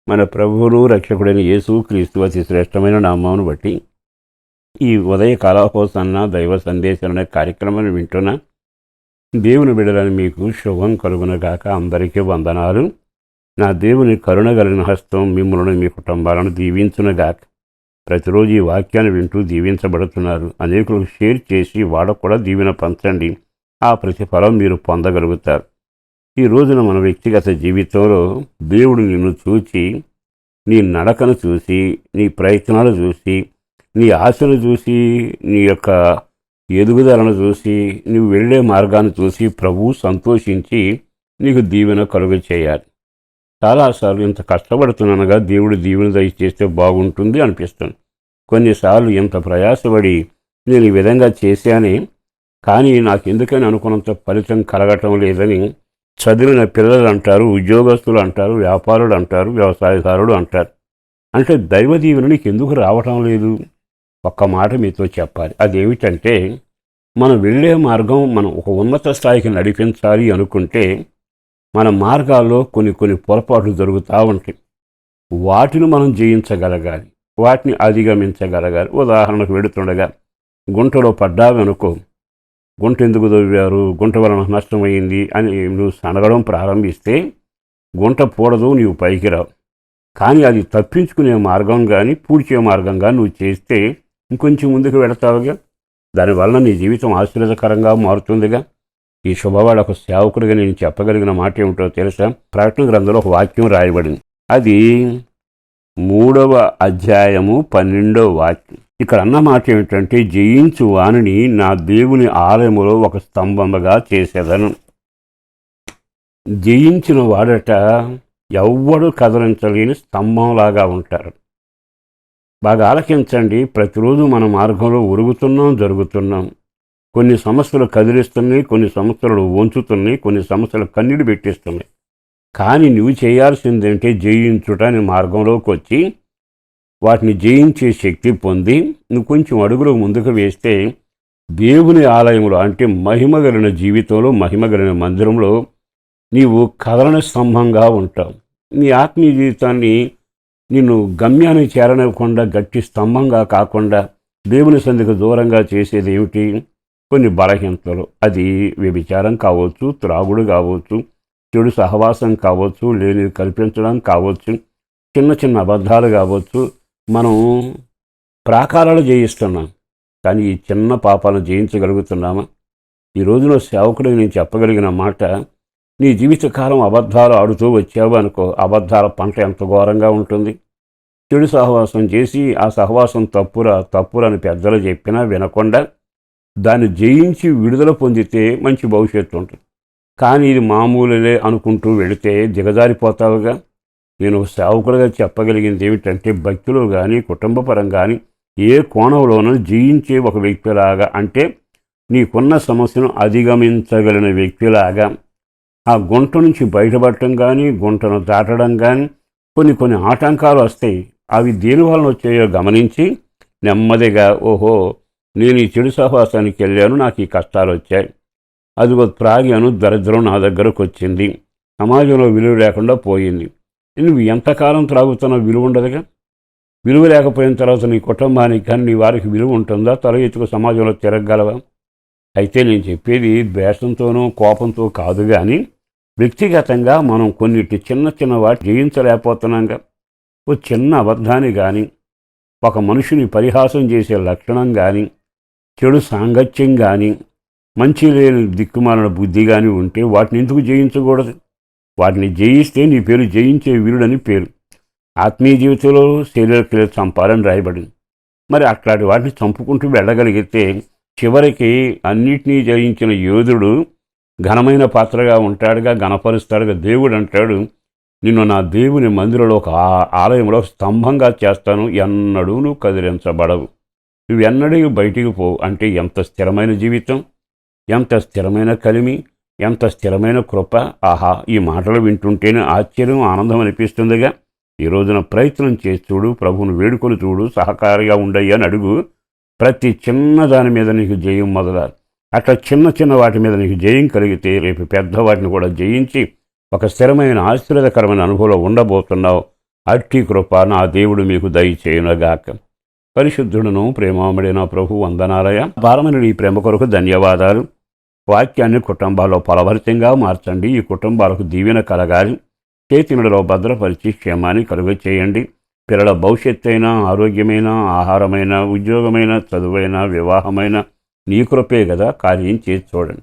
మన ప్రభువును రక్షకుడైన యేసు క్రీస్తు అతి శ్రేష్టమైన నామమును బట్టి ఈ ఉదయ కాలహోసన్న దైవ సందేశం అనే కార్యక్రమాన్ని వింటున్న దేవుని బిడ్డలని మీకు శుభం కలుగునగాక. అందరికీ వందనాలు. నా దేవుని కరుణగలిగిన హస్తం మిమ్మల్ని మీ కుటుంబాలను దీవించునగాక. ప్రతిరోజు ఈ వాక్యాన్ని వింటూ దీవించబడుతున్నారు. అనేకులకు షేర్ చేసి వాళ్ళకు కూడా దీవెన పంచండి. ఆ ప్రతిఫలం మీరు పొందగలుగుతారు. ఈ రోజున మన వ్యక్తిగత జీవితంలో దేవుడు నిన్ను చూచి, నీ నడకను చూసి, నీ ప్రయత్నాలు చూసి, నీ ఆశను చూసి, నీ యొక్క ఎదుగుదలను చూసి, నువ్వు వెళ్ళే మార్గాన్ని చూసి ప్రభువు సంతోషించి నీకు దీవెన కలుగ చేయాలి. చాలాసార్లు ఇంత కష్టపడుతున్నానుగా దేవుడు దీవెన దయచేస్తే బాగుంటుంది అనిపిస్తుంది. కొన్నిసార్లు ఇంత ప్రయాసపడి నేను ఈ విధంగా చేశానే, కానీ నాకు ఎందుకని అనుకున్నంత ఫలితం కలగటం లేదని చదివిన పిల్లలు అంటారు, ఉద్యోగస్తులు అంటారు, వ్యాపారులు అంటారు, వ్యవసాయదారులు అంటారు. అంటే దైవ దీవెన నీకు ఎందుకు రావటం లేదు? ఒక్క మాట మీతో చెప్పాలి. అదేమిటంటే, మనం వెళ్ళే మార్గం మనం ఒక ఉన్నత స్థాయికి నడిపించాలి అనుకుంటే మన మార్గాల్లో కొన్ని పొరపాట్లు జరుగుతూ ఉంటాయి. వాటిని మనం జయించగలగాలి, వాటిని అధిగమించగలగాలి. ఉదాహరణకు వెడుతుండగా గుంటలో పడ్డావనుకో, గుంట ఎందుకు దొవ్వారు, గుంట వలన నష్టమైంది అని నువ్వు సనగడం ప్రారంభిస్తే గుంట పూడదు, నీవు పైకి రావు. కానీ అది తప్పించుకునే మార్గం కానీ పూడ్చే మార్గం కానీ నువ్వు చేస్తే ఇంకొంచెం ముందుకు వెళతావుగా. దానివల్ల నీ జీవితం ఆశీర్వాదకరంగా మారుతుందిగా. ఈ శుభవాడ ఒక సేవకుడిగా నేను చెప్పగలిగిన మాట ఏమిటో తెలుసా? ప్రకటన గ్రంథంలో ఒక వాక్యం రాయబడింది. అది 3వ అధ్యాయము 12వ వాక్యం. ఇక్కడ అన్న మాట ఏమిటంటే, జయించు వానిని నా దేవుని ఆలయములో ఒక స్తంభముగా చేసేదను. జయించిన వాడట ఎవ్వడు కదలించలేని స్తంభంలాగా ఉంటారు. బాగా ఆలకించండి. ప్రతిరోజు మన మార్గంలో ఉరుగుతున్నాం, జరుగుతున్నాం. కొన్ని సమస్యలు కదిలిస్తున్నాయి, కొన్ని సమస్యలు వంచుతున్నాయి, కొన్ని సమస్యలు కన్నీడు పెట్టిస్తున్నాయి. కానీ నువ్వు చేయాల్సిందేంటే జయించుట అనే మార్గంలోకి వచ్చి వాటిని జయించే శక్తి పొంది నువ్వు కొంచెం అడుగులు ముందుకు వేస్తే దేవుని ఆలయంలో, అంటే మహిమగలిగిన జీవితంలో, మహిమగలిగిన మందిరంలో నీవు కదలని స్తంభంగా ఉంటావు. నీ ఆత్మీయ జీవితాన్ని నిన్ను గమ్యాన్ని చేరనివ్వకుండా గట్టి స్తంభంగా కాకుండా దేవుని సంధికి దూరంగా చేసేది ఏమిటి? కొన్ని బలహీనతలు. అది వ్యభిచారం కావచ్చు, త్రాగుడు కావచ్చు, చెడు సహవాసం కావచ్చు, లేనిది కల్పించడం కావచ్చు, చిన్న చిన్న అబద్ధాలు కావచ్చు. మనం ప్రాకారాలు జయిస్తున్నాం, కానీ ఈ చిన్న పాపాలను జయించగలుగుతున్నామా? ఈ రోజున సేవకుడికి నేను చెప్పగలిగిన మాట, నీ జీవితకాలం అబద్ధాలు ఆడుతూ వచ్చావు అనుకో, అబద్ధాల పంట ఎంత ఘోరంగా ఉంటుంది. చెడు సహవాసం చేసి ఆ సహవాసం తప్పురని పెద్దలు చెప్పినా వినకుండా దాన్ని జయించి విడుదల పొందితే మంచి భవిష్యత్తు ఉంటుంది. కానీ ఇది మామూలులే అనుకుంటూ వెళితే దిగజారిపోతావుగా. నేను సేవకులుగా చెప్పగలిగింది ఏమిటంటే, భక్తులు కానీ కుటుంబపరం కానీ ఏ కోణంలోనూ జయించే ఒక వ్యక్తిలాగా, అంటే నీకున్న సమస్యను అధిగమించగలిగిన వ్యక్తిలాగా ఆ గుంట నుంచి బయటపడటం కానీ, గుంటను దాటడం కానీ కొన్ని ఆటంకాలు వస్తాయి. అవి దేని వలన వచ్చాయో గమనించి నెమ్మదిగా, ఓహో నేను ఈ చెడు సహవాసానికి వెళ్ళాను, నాకు ఈ కష్టాలు వచ్చాయి, అదిగో త్రాగాను, దరిద్రం నా దగ్గరకు వచ్చింది, సమాజంలో విలువ లేకుండా పోయింది. నువ్వు ఎంతకాలం త్రాగుతున్నా విలువ ఉండదుగా. విలువ లేకపోయిన తర్వాత నీ కుటుంబానికి కానీ నీ వారికి విలువ ఉంటుందా? తల ఎత్తుకు సమాజంలో తిరగగలవా? అయితే నేను చెప్పేది ద్వేషంతోనూ కోపంతో కాదు, కానీ వ్యక్తిగతంగా మనం కొన్నిటి చిన్న వాటి జయించలేకపోతున్నాంగా. ఓ చిన్న అబద్ధాన్ని కానీ, ఒక మనిషిని పరిహాసం చేసే లక్షణం కానీ, చెడు సాంగత్యం కానీ, మంచి లేని దిక్కుమాలిన బుద్ధి కానీ ఉంటే వాటిని ఎందుకు జయించకూడదు? వాటిని జయిస్తే నీ పేరు జయించే వీరుడని పేరు. ఆత్మీయ జీవితంలో శరీరక్రియలు చంపాలని రాయబడింది. మరి అట్లాంటి వాటిని చంపుకుంటూ వెళ్ళగలిగితే చివరికి అన్నిటినీ జయించిన యోధుడు ఘనమైన పాత్రగా ఉంటాడుగా, ఘనపరుస్తాడుగా. దేవుడు అంటాడు, నిన్ను నా దేవుని మందిరంలో ఒక ఆలయంలో స్తంభంగా చేస్తాను, ఎన్నడూ నువ్వు కదిలించబడవు, నువ్వెన్నడూ బయటికి పోవు. అంటే ఎంత స్థిరమైన జీవితం, ఎంత స్థిరమైన కలిమి, ఎంత స్థిరమైన కృప. ఆహా, ఈ మాటలు వింటుంటేనే ఆశ్చర్యం, ఆనందం అనిపిస్తుందిగా. ఈ రోజున ప్రయత్నం చేసి చూడు, ప్రభువును వేడుకొని చూడు, సహకారిగా ఉండయ్యా అని అడుగు. ప్రతి చిన్న దాని మీద నీకు జయం మొదలాలి. అట్లా చిన్న వాటి మీద నీకు జయం కలిగితే రేపు పెద్ద వాటిని కూడా జయించి ఒక స్థిరమైన ఆశీర్వాదకరమైన అనుభవంలో ఉండబోతున్నావు. అట్టి కృప నా దేవుడు మీకు దయచేయునగాక. పరిశుద్ధుడును ప్రేమామడిన ప్రభు వందనాలయ. భారమైన ఈ ప్రేమ కొరకు ధన్యవాదాలు. వాక్యాన్ని కుటుంబాల్లో ఫలభరితంగా మార్చండి. ఈ కుటుంబాలకు దీవెన కలగాలి. చేతిలో భద్రపరిచి క్షేమాన్ని కలుగ చేయండి. పిల్లల భవిష్యత్తు అయినా, ఆరోగ్యమైన, ఆహారమైన, ఉద్యోగమైన, చదువైన, వివాహమైన నీ కృపే కదా, కార్యం చేసి చూడండి.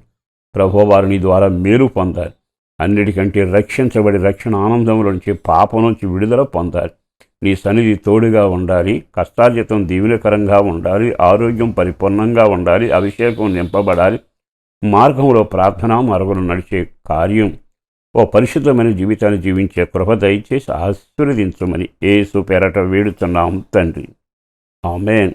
ప్రభువు వారు నీ ద్వారా మేలు పొందాలి. అన్నిటికంటే రక్షించబడి రక్షణ ఆనందంలో నుంచి, పాపం నుంచి విడుదల పొందాలి. నీ సన్నిధి తోడుగా ఉండాలి. కష్టార్జితం దీవెనకరంగా ఉండాలి. ఆరోగ్యం పరిపూర్ణంగా ఉండాలి. అభిషేకం నింపబడాలి. మార్గంలో ప్రార్థనా మార్గంలో నడిచే కార్యం, ఓ పరిశుద్ధమైన జీవితాన్ని జీవించే కృప దయచేసి ఆశీర్వదించమని యేసు పేరట వేడుతున్నాం తండ్రి. ఆమేన్.